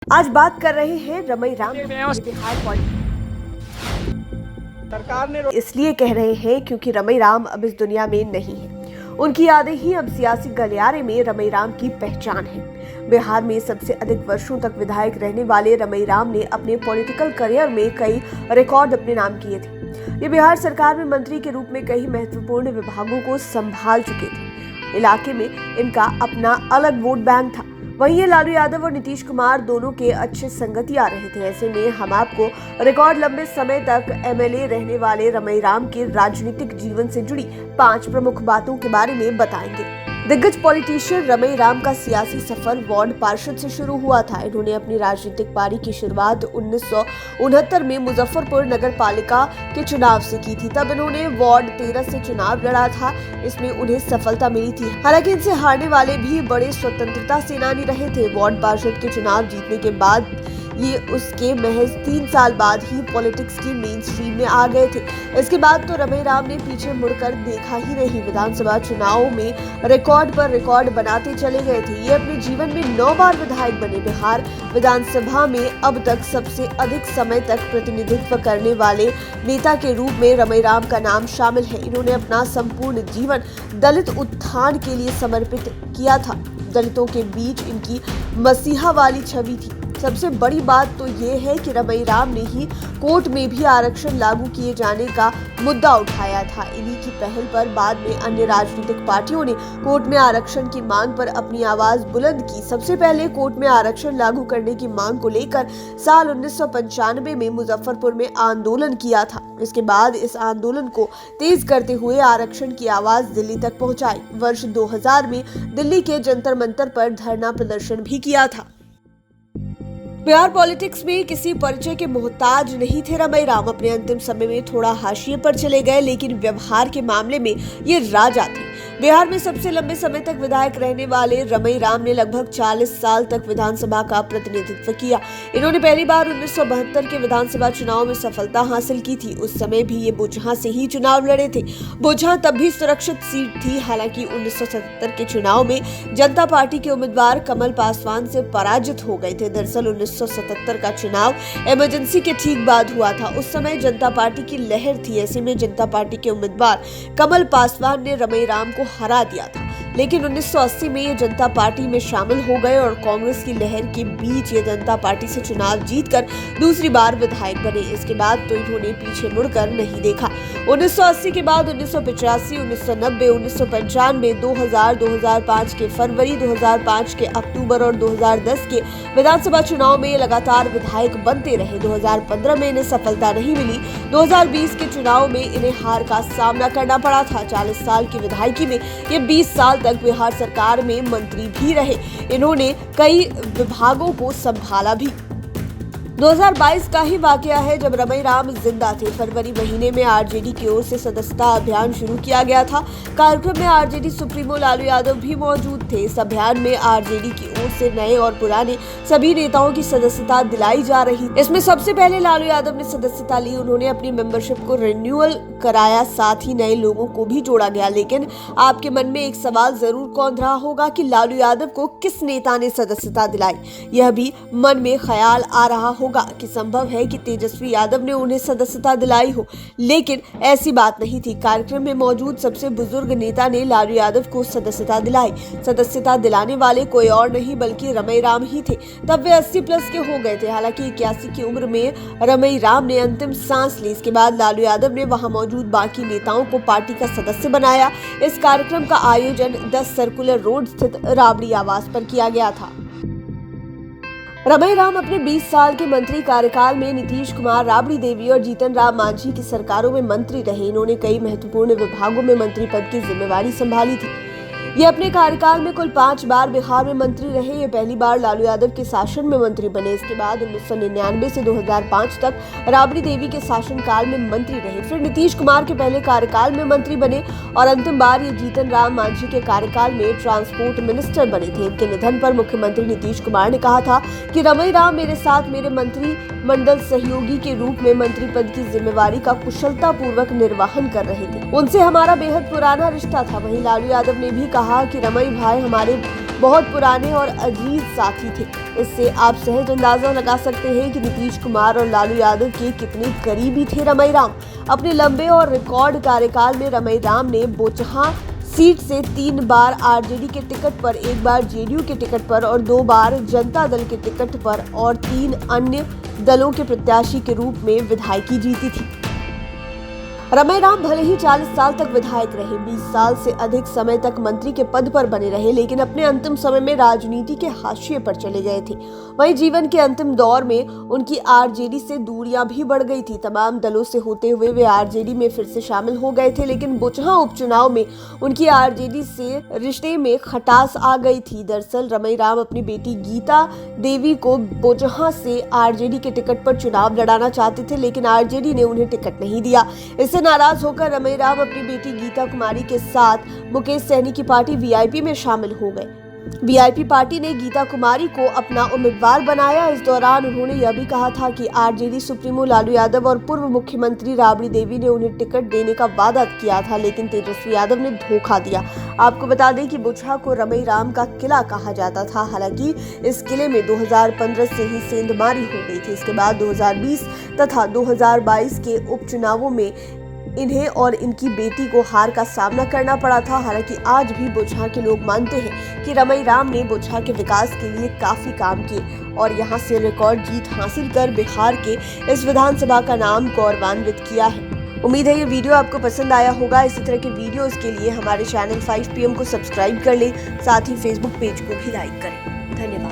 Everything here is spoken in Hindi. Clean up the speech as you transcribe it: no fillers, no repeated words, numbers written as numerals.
आज बात कर रहे हैं रमई राम बिहार सरकार ने इसलिए कह रहे हैं क्योंकि रमई राम अब इस दुनिया में नहीं है। उनकी यादें ही अब सियासी गलियारे में रमई राम की पहचान है। बिहार में सबसे अधिक वर्षों तक विधायक रहने वाले रमई राम ने अपने पॉलिटिकल करियर में कई रिकॉर्ड अपने नाम किए थे। ये बिहार सरकार में मंत्री के रूप में कई महत्वपूर्ण विभागों को संभाल चुके थे। इलाके में इनका अपना अलग वोट बैंक था। वहीं ये लालू यादव और नीतीश कुमार दोनों के अच्छे संगति आ रहे थे। ऐसे में हम आपको रिकॉर्ड लंबे समय तक एमएलए रहने वाले रमई राम के राजनीतिक जीवन से जुड़ी 5 प्रमुख बातों के बारे में बताएंगे। दिग्गज पॉलिटिशियन रमई राम का सियासी सफर वार्ड पार्षद से शुरू हुआ था। इन्होंने अपनी राजनीतिक पारी की शुरुआत 1969 में मुजफ्फरपुर नगर पालिका के चुनाव से की थी। तब इन्होंने वार्ड 13 से चुनाव लड़ा था। इसमें उन्हें सफलता मिली थी। हालांकि इनसे हारने वाले भी बड़े स्वतंत्रता सेनानी रहे थे। वार्ड पार्षद के चुनाव जीतने के बाद ये उसके महज 3 साल बाद ही पॉलिटिक्स की मेन स्ट्रीम में आ गए थे। इसके बाद तो रमई राम ने पीछे मुड़कर देखा ही नहीं। विधानसभा चुनावों में रिकॉर्ड पर रिकॉर्ड बनाते चले गए थे। ये अपने जीवन में 9 बार विधायक बने। बिहार विधानसभा में अब तक सबसे अधिक समय तक प्रतिनिधित्व करने वाले नेता के रूप में रमई राम का नाम शामिल है। इन्होंने अपना संपूर्ण जीवन दलित उत्थान के लिए समर्पित किया था। दलितों के बीच इनकी मसीहा वाली छवि थी। सबसे बड़ी बात तो ये है कि रमई राम ने ही कोर्ट में भी आरक्षण लागू किए जाने का मुद्दा उठाया था। इन्हीं की पहल पर बाद में अन्य राजनीतिक पार्टियों ने कोर्ट में आरक्षण की मांग पर अपनी आवाज बुलंद की। सबसे पहले कोर्ट में आरक्षण लागू करने की मांग को लेकर साल 1995 में मुजफ्फरपुर में आंदोलन किया था। इसके बाद इस आंदोलन को तेज करते हुए आरक्षण की आवाज दिल्ली तक पहुंचाई। वर्ष 2000 में दिल्ली के जंतर मंतर पर धरना प्रदर्शन भी किया था। बिहार पॉलिटिक्स में किसी परिचय के मोहताज नहीं थे रमई राम। अपने अंतिम समय में थोड़ा हाशिए पर चले गए, लेकिन व्यवहार के मामले में ये राजा थे। बिहार में सबसे लंबे समय तक विधायक रहने वाले रमई राम ने लगभग 40 साल तक विधानसभा का प्रतिनिधित्व किया। इन्होंने पहली बार 1972 के विधानसभा चुनाव में सफलता हासिल की थी। उस समय भी ये बोचहां से ही चुनाव लड़े थे। बोचहां तब भी सुरक्षित सीट थी। हालांकि 1977 के चुनाव में जनता पार्टी के उम्मीदवार कमल पासवान से पराजित हो गए थे। दरअसल 1977 का चुनाव इमरजेंसी के ठीक बाद हुआ था। उस समय जनता पार्टी की लहर थी। ऐसे में जनता पार्टी के उम्मीदवार कमल पासवान ने रमई राम को हरा दिया था। लेकिन 1980 में ये जनता पार्टी में शामिल हो गए और कांग्रेस की लहर के बीच ये जनता पार्टी से चुनाव जीतकर दूसरी बार विधायक बने। इसके बाद तो इन्होंने पीछे मुड़कर नहीं देखा। 1980 के बाद 1985, 1990, 1995, 2000, 2005 के फरवरी, 2005 के अक्टूबर और 2010 के विधानसभा चुनाव में लगातार विधायक बनते रहे। 2015 में इन्हें सफलता नहीं मिली। 2020 के चुनाव में इन्हें हार का सामना करना पड़ा था। 40 साल की विधायकी में ये 20 साल तक बिहार सरकार में मंत्री भी रहे। इन्होंने कई विभागों को संभाला भी। 2022 का ही वाकया है जब रमई राम जिंदा थे। फरवरी महीने में आरजेडी की ओर से सदस्यता अभियान शुरू किया गया था। कार्यक्रम में आरजेडी सुप्रीमो लालू यादव भी मौजूद थे। इस अभियान में आरजेडी की ओर से नए और पुराने सभी नेताओं की सदस्यता दिलाई जा रही। इसमें सबसे पहले लालू यादव ने सदस्यता ली। उन्होंने अपनी मेंबरशिप को रिन्यूअल कराया, साथ ही नए लोगों को भी जोड़ा गया। लेकिन आपके मन में एक सवाल जरूर कौंध रहा होगा कि लालू यादव को किस नेता ने सदस्यता दिलाई। यह भी मन में ख्याल आ रहा होगा कि संभव है कि तेजस्वी यादव ने उन्हें सदस्यता दिलाई हो, लेकिन ऐसी बात नहीं थी। कार्यक्रम में मौजूद सबसे बुजुर्ग नेता ने लालू यादव को सदस्यता दिलाई। सदस्यता दिलाने वाले कोई और नहीं बल्कि रमई राम ही थे। तब वे 80 प्लस के हो गए थे। हालांकि 81 की उम्र में रमई राम ने अंतिम सांस ली। इसके बाद लालू यादव ने वहां मौजूद बाकी नेताओं को पार्टी का सदस्य बनाया। इस कार्यक्रम का आयोजन 10 सर्कुलर रोड स्थित राबड़ी आवास पर किया गया था। रमई राम अपने 20 साल के मंत्री कार्यकाल में नीतीश कुमार, राबड़ी देवी और जीतन राम मांझी की सरकारों में मंत्री रहे। इन्होंने कई महत्वपूर्ण विभागों में मंत्री पद की जिम्मेवारी संभाली थी। ये अपने कार्यकाल में कुल 5 बार बिहार में मंत्री रहे। ये पहली बार लालू यादव के शासन में मंत्री बने। इसके बाद 1999 से 2005 तक राबड़ी देवी के शासनकाल में मंत्री रहे। फिर नीतीश कुमार के पहले कार्यकाल में मंत्री बने और अंतिम बार ये जीतन राम मांझी के कार्यकाल में ट्रांसपोर्ट मिनिस्टर बने थे। इनके निधन पर मुख्यमंत्री नीतीश कुमार ने कहा था कि रमई राम मेरे साथ मेरे मंत्री मंडल सहयोगी के रूप में मंत्री पद की जिम्मेवारी का कुशलता पूर्वक निर्वहन कर रहे थे। उनसे हमारा बेहद पुराना रिश्ता था। वहीं लालू यादव ने भी कहा कि रमई भाई हमारे बहुत पुराने और अजीज साथी थे। इससे आप सहज अंदाजा लगा सकते हैं कि नीतीश कुमार और लालू यादव के कितने करीबी थे रमईराम। अपने लंबे और रिकॉर्ड कार्यकाल में रमईराम ने बोचहां सीट से 3 बार आरजेडी के टिकट पर, 1 बार जेडीयू के टिकट पर और 2 बार जनता दल के टिकट पर और 3 अन्य दलों के प्रत्याशी के रूप में विधायकी जीती थी। रमईराम भले ही 40 साल तक विधायक रहे, 20 साल से अधिक समय तक मंत्री के पद पर बने रहे, लेकिन अपने अंतिम समय में राजनीति के हाशिए पर चले गए थे। वहीं जीवन के अंतिम दौर में उनकी आरजेडी से दूरियां भी बढ़ गई थी। तमाम दलों से होते हुए वे आरजेडी में फिर से शामिल हो गए थे, लेकिन बोचहां उपचुनाव में उनकी आरजेडी से रिश्ते में खटास आ गई थी। दरअसल रमईराम अपनी बेटी गीता देवी को बोचहां से आरजेडी के टिकट पर चुनाव लड़ाना चाहते थे, लेकिन आरजेडी ने उन्हें टिकट नहीं दिया। इससे नाराज होकर रमईराम अपनी बेटी गीता कुमारी के साथ मुकेश सहनी की पार्टी वीआईपी में शामिल हो गए। वीआईपी पार्टी ने गीता कुमारी को अपना उम्मीदवार बनाया। इस दौरान उन्होंने यह भी कहा था कि आरजेडी सुप्रीमो लालू यादव और पूर्व मुख्यमंत्री राबड़ी देवी ने उन्हें टिकट देने का वादा किया था, लेकिन तेजस्वी यादव ने धोखा दिया। आपको बता दें कि बोचहां को रमईराम का किला कहा जाता था। हालांकि इस किले में 2015 से ही सेंधमारी हो गई थी। इसके बाद 2020 तथा 2022 के उपचुनावों में इन्हें और इनकी बेटी को हार का सामना करना पड़ा था। हालांकि आज भी बोचहां के लोग मानते हैं कि रमईराम ने बोचहां के विकास के लिए काफी काम किए और यहां से रिकॉर्ड जीत हासिल कर बिहार के इस विधानसभा का नाम गौरवान्वित किया है। उम्मीद है ये वीडियो आपको पसंद आया होगा। इसी तरह के वीडियोस के लिए हमारे चैनल 5 PM को सब्सक्राइब कर लें, साथ ही फेसबुक पेज को भी लाइक करें। धन्यवाद।